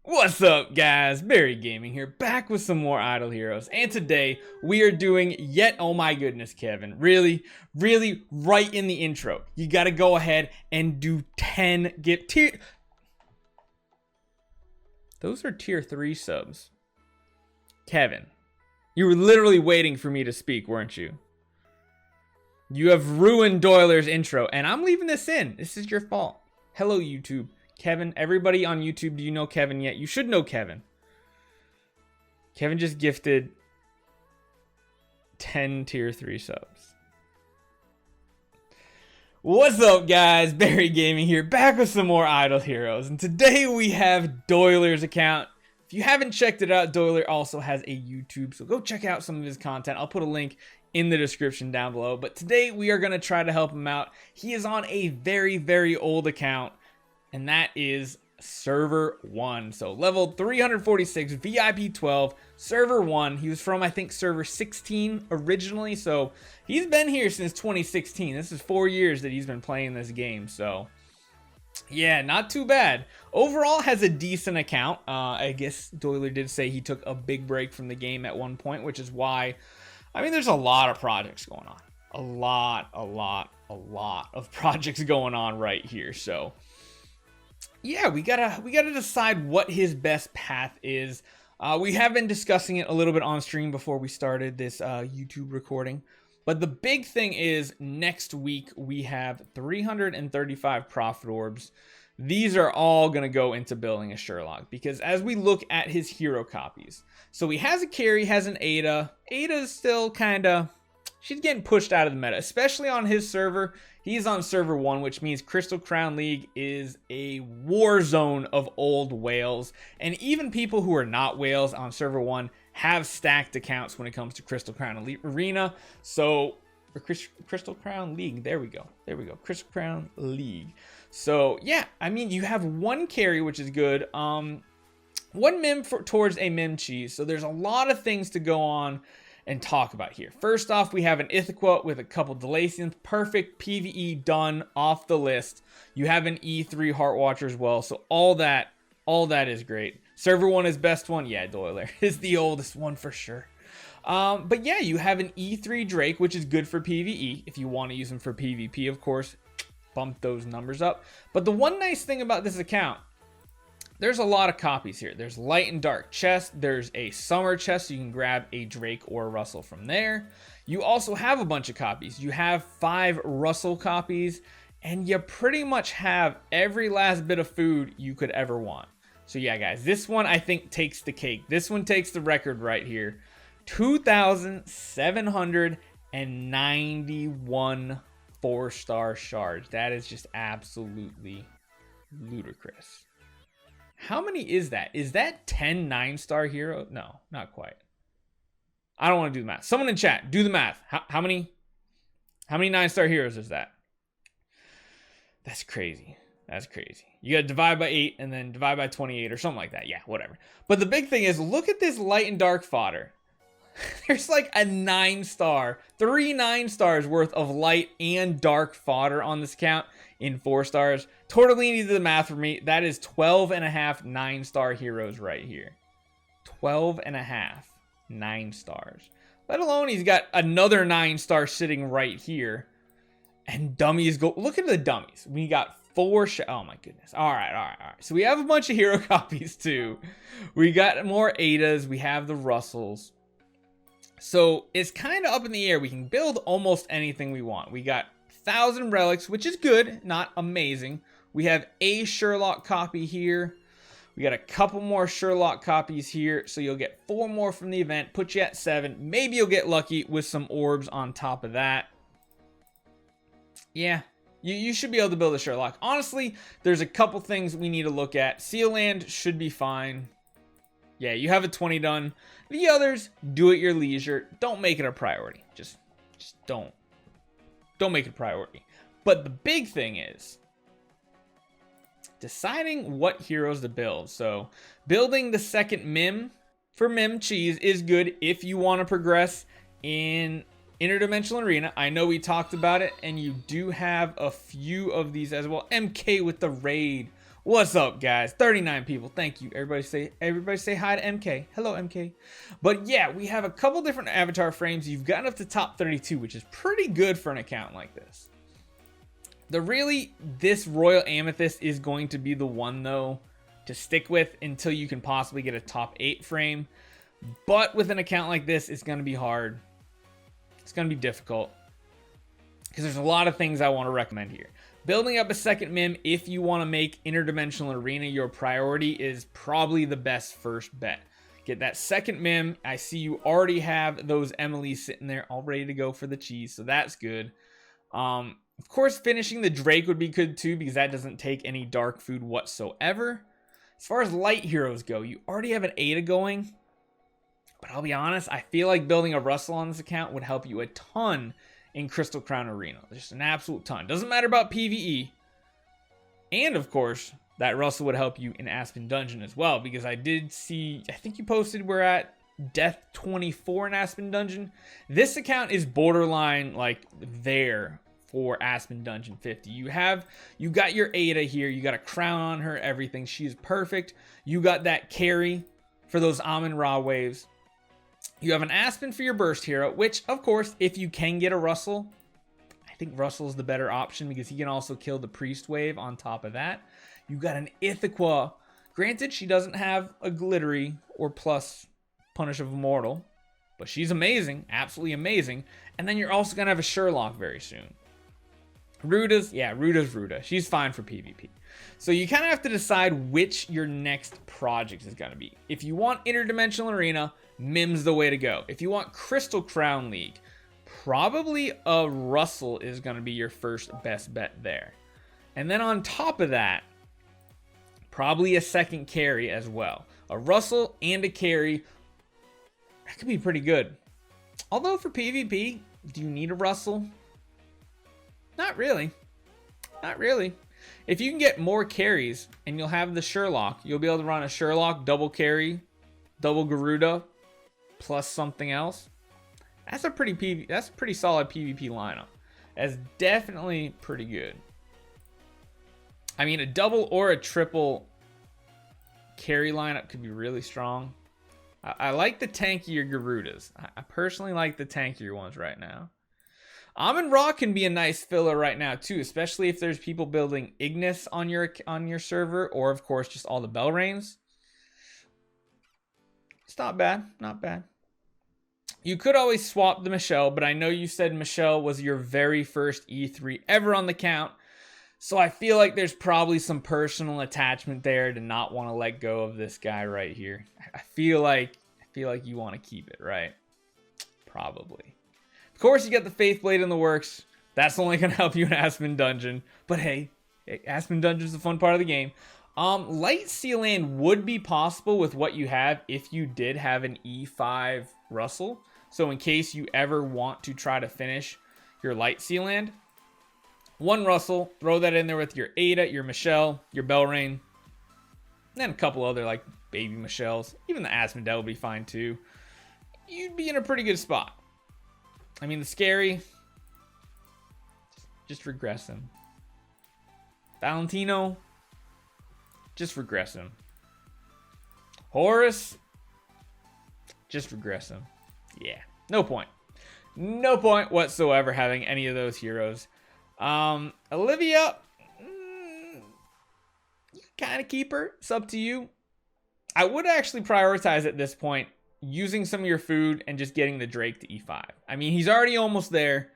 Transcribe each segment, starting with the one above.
What's up, guys? Barry Gaming here, back with some more Idle Heroes. And today we are doing yet, oh my goodness, Kevin, really right in the intro. You got to go ahead and do 10 tier. Those are tier 3 subs. Kevin, you were literally waiting for me to speak, weren't you? You have ruined Doyler's intro, and I'm leaving this in. This is your fault. Hello, YouTube. Kevin, everybody on YouTube, do you know Kevin yet? You should know Kevin. Kevin just gifted 10 tier 3 subs. What's up, guys? Barry Gaming here, back with some more Idle Heroes. And today we have Doyler's account. If you haven't checked it out, Doyler also has a YouTube, so go check out some of his content. I'll put a link in the description down below. But today we are going to try to help him out. He is on a very old account, and that is server 1. So level 346, VIP 12, server 1. He was from, I think, server 16 originally. So he's been here since 2016. This is 4 years that he's been playing this game. So yeah, not too bad. Overall has a decent account. I guess Doyler did say he took a big break from the game at one point, which is why, I mean, there's a lot of projects going on. A lot of projects going on right here. So yeah, we gotta decide what his best path is. We have been discussing it a little bit on stream before we started this YouTube recording. But the big thing is next week we have 335 profit orbs. These are all going to go into building a Sherlock, because as we look at his hero copies, so he has a carry, has an Ada. Ada's still kind of, she's getting pushed out of the meta, especially on his server. He's on server 1, which means Crystal Crown League is a war zone of old whales. And even people who are not whales on server 1 have stacked accounts when it comes to Crystal Crown Elite Arena. So, or Crystal Crown League, there we go. Crystal Crown League. So yeah, I mean, you have one carry, which is good. One mim towards a mim cheese. So there's a lot of things to go on and talk about here. First off, we have an Ithaca with a couple Delacians. Perfect PvE done off the list. You have an E3 Heart Watcher as well. So all that is great. Server 1 is best one. Yeah, Doyler is the oldest one for sure. But yeah, you have an E3 Drake, which is good for PvE. If you want to use them for PvP, of course, bump those numbers up. But the one nice thing about this account, there's a lot of copies here. There's light and dark chest. There's a summer chest, so you can grab a Drake or a Russell from there. You also have a bunch of copies. You have 5 Russell copies, and you pretty much have every last bit of food you could ever want. So yeah, guys, this one I think takes the cake. This one takes the record right here. 2,791 4-star shards. That is just absolutely ludicrous. How many is that? Is that 10 9-star hero? No, not quite. I don't want to do the math. Someone in chat, do the math. How many 9-star heroes is that? That's crazy. That's crazy. You got to divide by 8 and then divide by 28 or something like that. Yeah, whatever. But the big thing is, look at this light and dark fodder. There's like a 9-star, 3 9-stars worth of light and dark fodder on this account in 4 stars. Tortellini did the math for me. That is 12 and a half 9-star heroes right here. 12 and a half 9 stars. Let alone he's got another 9-star sitting right here. And dummies go. Look at the dummies. We got 4. Oh my goodness. All right. So we have a bunch of hero copies too. We got more Adas. We have the Russells. So it's kind of up in the air. We can build almost anything we want. We got 1,000 relics, which is good, not amazing. We have a Sherlock copy here. We got a couple more Sherlock copies here. So you'll get 4 more from the event, put you at 7. Maybe you'll get lucky with some orbs on top of that. Yeah, you should be able to build a Sherlock. Honestly, there's a couple things we need to look at. Seal Land should be fine. Yeah, you have a 20 done. The others, do at your leisure. Don't make it a priority. Just don't make it a priority. But the big thing is deciding what heroes to build. So building the second Mim for Mim Cheese is good if you want to progress in Interdimensional Arena. I know we talked about it, and you do have a few of these as well. MK with the raid. What's up, guys? 39 people. Thank you. Everybody say hi to MK. Hello, MK. But yeah, we have a couple different avatar frames. You've gotten up to top 32, which is pretty good for an account like this. This Royal Amethyst is going to be the one, though, to stick with until you can possibly get a top 8 frame. But with an account like this, it's going to be hard. It's going to be difficult. Because there's a lot of things I want to recommend here. Building up a second MIM, if you want to make Interdimensional Arena your priority, is probably the best first bet. Get that second MIM. I see you already have those Emilys sitting there all ready to go for the cheese, so that's good. Of course, finishing the Drake would be good too, because that doesn't take any dark food whatsoever. As far as light heroes go, you already have an Ada going. But I'll be honest, I feel like building a Russell on this account would help you a ton in Crystal Crown Arena. Just an absolute ton. Doesn't matter about PvE. And of course, that Russell would help you in Aspen Dungeon as well, because I did see, I think you posted we're at Death 24 in Aspen Dungeon. This account is borderline like there for Aspen Dungeon 50. You got your Ada here, you got a crown on her, everything. She is perfect. You got that carry for those Amun-Ra waves. You have an Aspen for your burst hero, which, of course, if you can get a Russell, I think Russell is the better option because he can also kill the priest wave on top of that. You got an Ithaca. Granted, she doesn't have a glittery or plus punish of immortal, but she's amazing, absolutely amazing. And then you're also going to have a Sherlock very soon. Ruda's Ruda. She's fine for PvP. So you kind of have to decide which your next project is going to be. If you want Interdimensional Arena, MIM's the way to go. If you want Crystal Crown League, probably a Russell is going to be your first best bet there. And then on top of that, probably a second carry as well. A Russell and a carry, that could be pretty good. Although for PvP, do you need a Russell? Not really. Not really. If you can get more carries and you'll have the Sherlock, you'll be able to run a Sherlock, double carry, double Garuda, plus something else. That's a pretty solid PvP lineup. That's definitely pretty good. I mean, a double or a triple carry lineup could be really strong. I like the tankier Garudas. I personally like the tankier ones right now. Amun-Ra can be a nice filler right now too, especially if there's people building Ignis on your server, or of course just all the Belrains. It's not bad, not bad. You could always swap the Michelle, but I know you said Michelle was your very first E3 ever on the count, so I feel like there's probably some personal attachment there to not want to let go of this guy right here. I feel like you want to keep it, right? Probably. Of course, you got the Faith Blade in the works. That's only going to help you in Aspen Dungeon. But hey, Aspen Dungeon is the fun part of the game. Light Sea Land would be possible with what you have if you did have an E5 Russell. So in case you ever want to try to finish your Light Sea Land, one Russell, throw that in there with your Ada, your Michelle, your Belrain, and then a couple other like baby Michelles. Even the Asphodel would be fine too. You'd be in a pretty good spot. I mean, the Scary, just regress him. Valentino, just regress him. Horus, just regress him. Yeah, no point. No point whatsoever having any of those heroes. Olivia, you can kind of keep her. It's up to you. I would actually prioritize at this point using some of your food and just getting the Drake to E5. I mean, he's already almost there.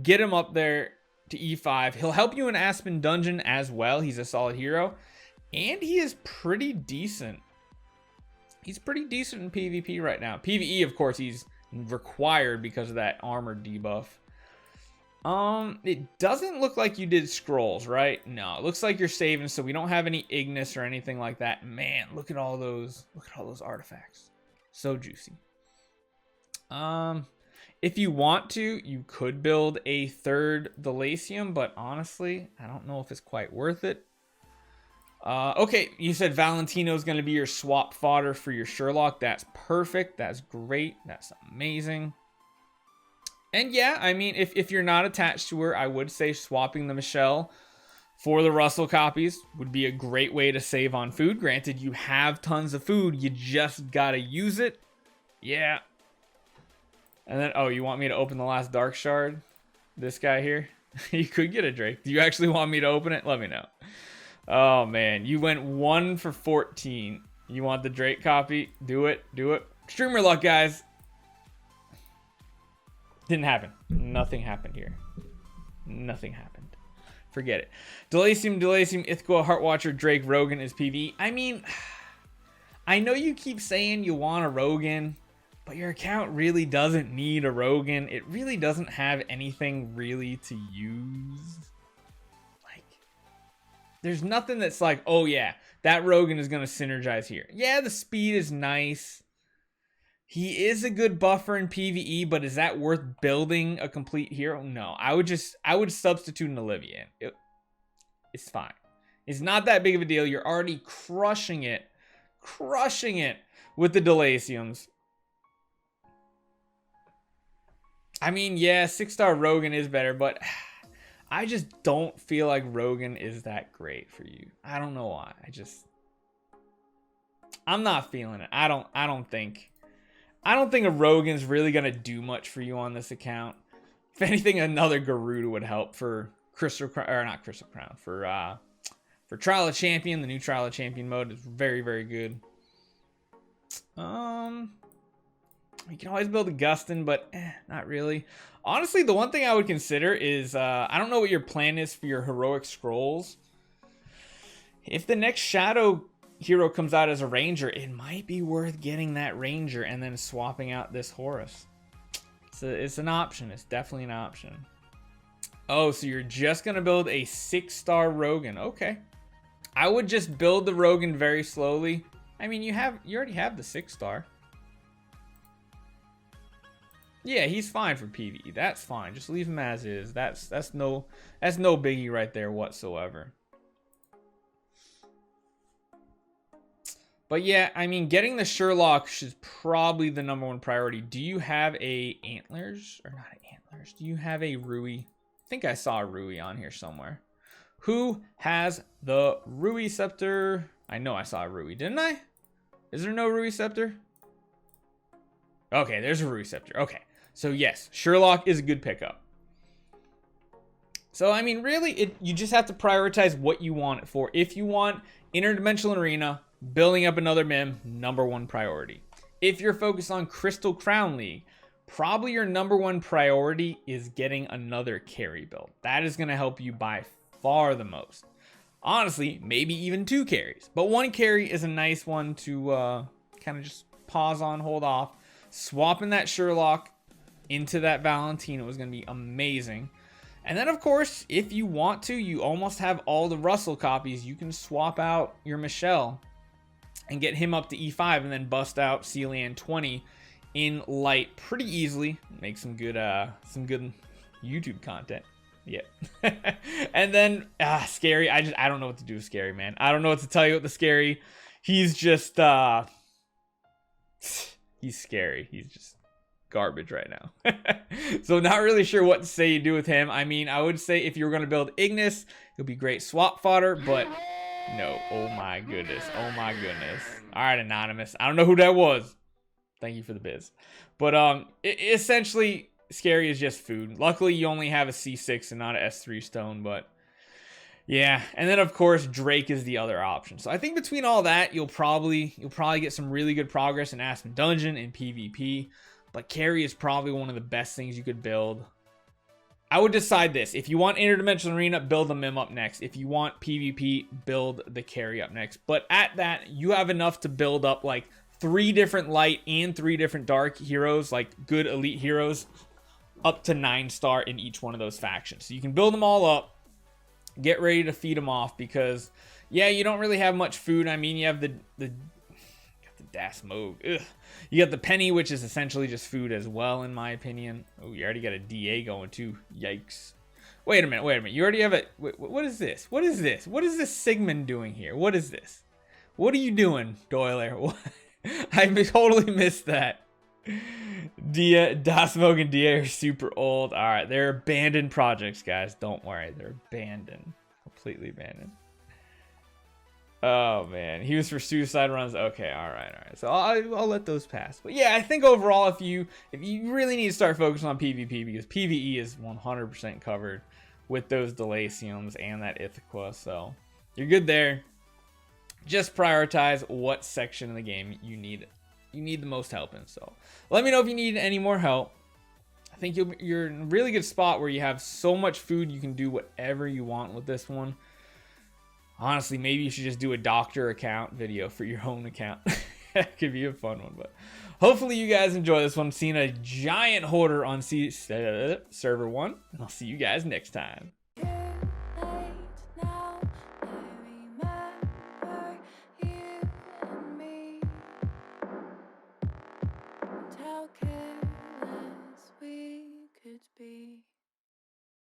Get him up there to E5. He'll help you in Aspen Dungeon as well. He's a solid hero. And he is pretty decent. He's pretty decent in PvP right now. PvE, of course, he's required because of that armor debuff. It doesn't look like you did scrolls, right? No, it looks like you're saving, so we don't have any Ignis or anything like that. Man, look at all those artifacts. So juicy. If you want to, you could build a third Delacium, but honestly, I don't know if it's quite worth it. Okay, you said Valentino is going to be your swap fodder for your Sherlock. That's perfect. That's great. That's amazing. And yeah, I mean, if you're not attached to her, I would say swapping the Michelle for the Russell copies would be a great way to save on food. Granted, you have tons of food. You just got to use it. Yeah. And then, oh, you want me to open the last Dark Shard? This guy here? You could get a Drake. Do you actually want me to open it? Let me know. Oh, man. You went 1 for 14. You want the Drake copy? Do it. Do it. Streamer luck, guys. Didn't happen. Nothing happened here. Nothing happened. Forget it. Delasium, Ithqua, Heartwatcher, Drake, Rogan is PV. I mean, I know you keep saying you want a Rogan, but your account really doesn't need a Rogan. It really doesn't have anything really to use. Like, there's nothing that's like, oh yeah, that Rogan is going to synergize here. Yeah, the speed is nice. He is a good buffer in PvE, but is that worth building a complete hero? No, I would substitute an Olivia. It's fine. It's not that big of a deal. You're already crushing it with the Delasiums. I mean, yeah, 6-star Rogan is better, but I just don't feel like Rogan is that great for you. I don't know why. I'm not feeling it. I don't think a Rogan's really going to do much for you on this account. If anything, another Garuda would help for Crystal Crown, or not Crystal Crown, for Trial of Champion. The new Trial of Champion mode is very, very good. You can always build Augustin, but not really. Honestly, the one thing I would consider is, I don't know what your plan is for your heroic scrolls. If the next Shadow hero comes out as a ranger, it might be worth getting that ranger and then swapping out this Horus. It's an option. It's definitely an option. Oh, so you're just gonna build a 6-star Rogan. Okay, I would just build the Rogan very slowly. I mean, you already have the 6-star. Yeah, he's fine for PvE. That's fine. Just leave him as is. That's no biggie right there whatsoever. But yeah, I mean, getting the Sherlock is probably the #1 priority. Do you have a Antlers? Or not Antlers. Do you have a Rui? I think I saw a Rui on here somewhere. Who has the Rui Scepter? I know I saw a Rui, didn't I? Is there no Rui Scepter? Okay, there's a Rui Scepter. Okay, so yes, Sherlock is a good pickup. So, I mean, really, you just have to prioritize what you want it for. If you want Interdimensional Arena, building up another MIM, #1 priority. If you're focused on Crystal Crown League, probably your #1 priority is getting another carry build. That is going to help you by far the most. Honestly, maybe even 2 carries. But 1 carry is a nice one to kind of just pause on, hold off. Swapping that Sherlock into that Valentino is going to be amazing. And then, of course, if you want to, you almost have all the Russell copies. You can swap out your Michelle and get him up to E5 and then bust out Celian 20 in light pretty easily. Make some good YouTube content. Yeah. And then Scary. I don't know what to do with Scary, man. I don't know what to tell you with the Scary. He's just he's scary. He's just garbage right now. So not really sure what to say you do with him. I mean, I would say if you were going to build Ignis, it'll be great swap fodder, but no. Oh my goodness. Oh my goodness. All right, Anonymous. I don't know who that was. Thank you for the biz. But essentially, Scary is just food. Luckily, you only have a C6 and not an S3 stone, but yeah. And then, of course, Drake is the other option. So I think between all that, you'll probably get some really good progress in Aspen Dungeon and PvP. But carry is probably one of the best things you could build. I would decide this. If you want Interdimensional Arena, build the MIM up next. If you want PvP, build the carry up next. But at that, you have enough to build up like 3 different light and 3 different dark heroes, like good elite heroes, up to 9-star in each one of those factions. So you can build them all up, get ready to feed them off, because yeah, you don't really have much food. I mean, you have the Das Moog. Ugh. You got the Penny, which is essentially just food as well, in my opinion. Oh, you already got a DA going too. Yikes. Wait a minute. You already have a... Wait, what is this? What is this? What is this Sigmund doing here? What is this? What are you doing, Doyler? I totally missed that. Das Moog and DA are super old. All right, they're abandoned projects, guys. Don't worry. They're abandoned. completely abandoned. Oh man, he was for suicide runs. Okay, all right. So I'll let those pass. But yeah, I think overall, if you really need to start focusing on PvP, because PvE is 100% covered with those Delaciums and that Ithaca, so you're good there. Just prioritize what section of the game you need the most help in. So let me know if you need any more help. I think you're in a really good spot where you have so much food you can do whatever you want with this one. Honestly, maybe you should just do a doctor account video for your own account. That could be a fun one, but hopefully you guys enjoy this one. Seeing a giant hoarder on server 1, and I'll see you guys next time.